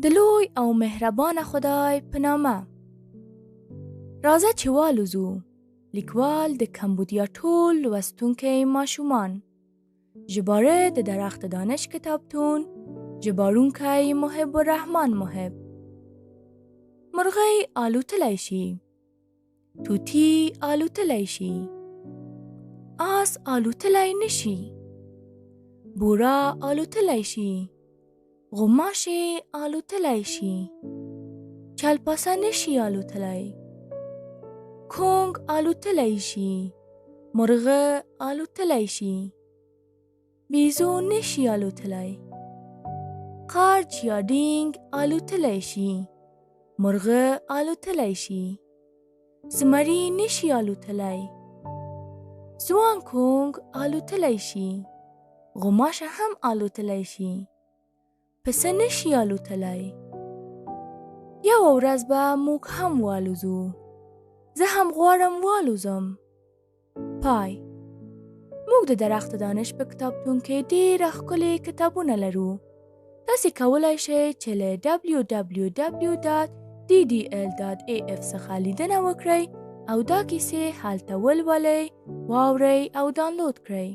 دلوی او مهربان خدای په نامه. راځه چې والوزو. لیکوال د کمبودیا ټول لوستونکي ماشومان. ژباړه د درخت دانش کتابتون. ژباړونکی محب الرحمن محب. مرغۍ الوتلی شي. طوطي الوتلی شي. آس الوتلی نشي. بوره الوتلی شي. غوماشې الوتلی شي. چلپسه نشي الوتلی. کونګ الوتلی شي. مرغه الوتلی شي. بیزو نشي الوتلی. قارچ یا ډینګ الوتلی شي. مرغه الوتلی شي. زمري نشي الوتلی. ځوان کونګ الوتلی شي. غوماشه هم الوتلی شي. پسه نشي الوتلی. یوه ورځ به موږ هم والوزو. زه هم غواړم والوزم. پای. موږ د درخت دانش په کتابتون کې ډېره ښکلي کتابونه لرو. تاسې کولی شئ چې له www.ddl.af څخه لیدنه وکړئ او دا کیسې هلته ولولئ، واورئ او ډاونلوډ کړئ.